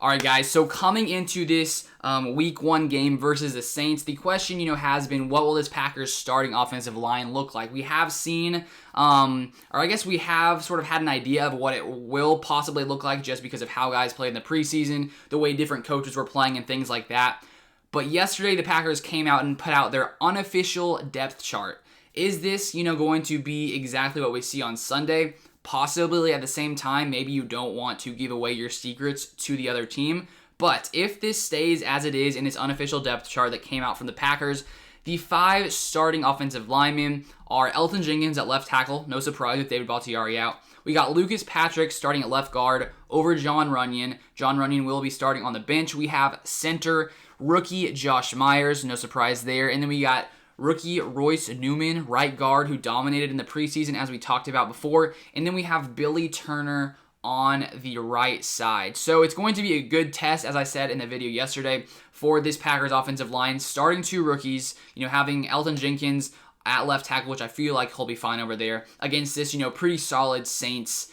All right, guys, so coming into this week 1 game versus the Saints, the question, has been, what will this Packers starting offensive line look like? We have seen, or I guess we have sort of had an idea of what it will possibly look like just because of how guys played in the preseason, the way different coaches were playing and things like that. But yesterday, the Packers came out and put out their unofficial depth chart. Is this, going to be exactly what we see on Sunday? Possibly at the same time, maybe you don't want to give away your secrets to the other team. But if this stays as it is in this unofficial depth chart that came out from the Packers, the 5 starting offensive linemen are Elgton Jenkins at left tackle. No surprise with David Bakhtiari out. We got Lucas Patrick starting at left guard over Jon Runyan. Jon Runyan will be starting on the bench. We have center rookie Josh Myers. No surprise there. And then we got rookie Royce Newman, right guard, who dominated in the preseason, as we talked about before. And then we have Billy Turner on the right side. So it's going to be a good test, as I said in the video yesterday, for this Packers offensive line. Starting 2 rookies, having Elgton Jenkins at left tackle, which I feel like he'll be fine over there, against this, pretty solid Saints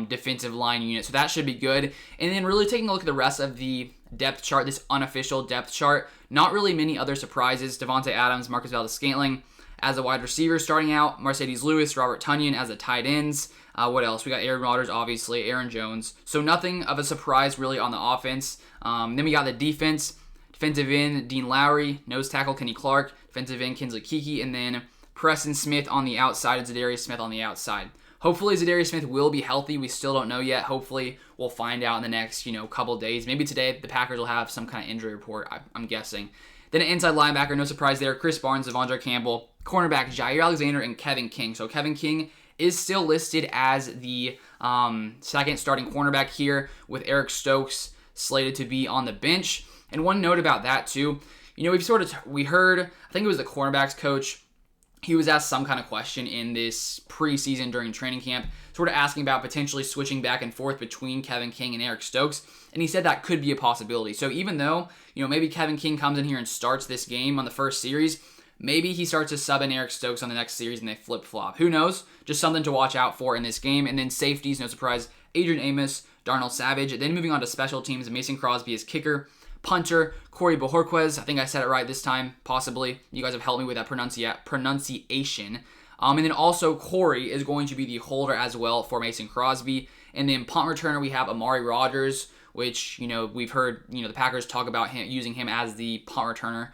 defensive line unit. So that should be good. And then really taking a look at the rest of the depth chart, this unofficial depth chart, not really many other surprises. Devontae Adams, Marcus Valdes-Scantling as the wide receiver starting out, Mercedes Lewis, Robert Tonyan as the tight ends. What else? We got Aaron Rodgers, obviously, Aaron Jones. So nothing of a surprise really on the offense. Then we got the defense. Defensive end, Dean Lowry. Nose tackle, Kenny Clark. Defensive end, Kinsley Keke. And then Preston Smith on the outside and Zadarius Smith on the outside. Hopefully Zadarius Smith will be healthy. We still don't know yet. Hopefully we'll find out in the next, couple days. Maybe today the Packers will have some kind of injury report, I'm guessing. Then an inside linebacker, no surprise there, Chris Barnes, Devondre Campbell. Cornerback, Jair Alexander and Kevin King. So Kevin King is still listed as the second starting cornerback here, with Eric Stokes slated to be on the bench. And one note about that too, we heard, I think it was the cornerbacks coach, he was asked some kind of question in this preseason during training camp, sort of asking about potentially switching back and forth between Kevin King and Eric Stokes, and he said that could be a possibility. So even though, maybe Kevin King comes in here and starts this game on the first series, maybe he starts to sub in Eric Stokes on the next series and they flip-flop. Who knows? Just something to watch out for in this game. And then safeties, no surprise, Adrian Amos, Darnell Savage. Then moving on to special teams, Mason Crosby is kicker. Punter, Corey Bojorquez. I think I said it right this time, possibly. You guys have helped me with that pronunciation. And then also Corey is going to be the holder as well for Mason Crosby. And then punt returner, we have Amari Rodgers, which, we've heard, the Packers talk about using him as the punt returner.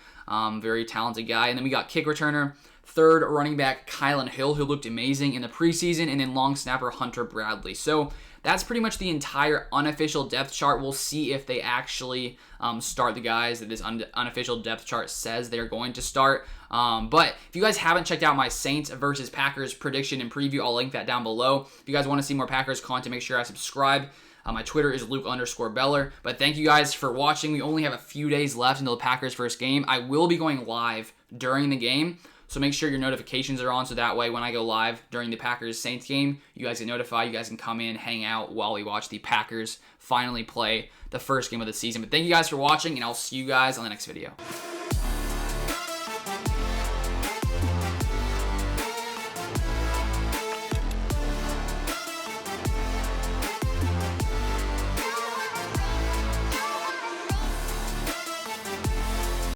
Very talented guy. And then we got kick returner, third running back Kylan Hill, who looked amazing in the preseason, and then long snapper Hunter Bradley. So that's pretty much the entire unofficial depth chart. We'll see if they actually start the guys that this unofficial depth chart says they're going to start. But if you guys haven't checked out my Saints versus Packers prediction and preview, I'll link that down below. If you guys want to see more Packers content, make sure I subscribe. My Twitter is Luke_Beller. But thank you guys for watching. We only have a few days left until the Packers' first game. I will be going live during the game, so make sure your notifications are on, so that way when I go live during the Packers-Saints game, you guys get notified. You guys can come in, hang out while we watch the Packers finally play the first game of the season. But thank you guys for watching, and I'll see you guys on the next video.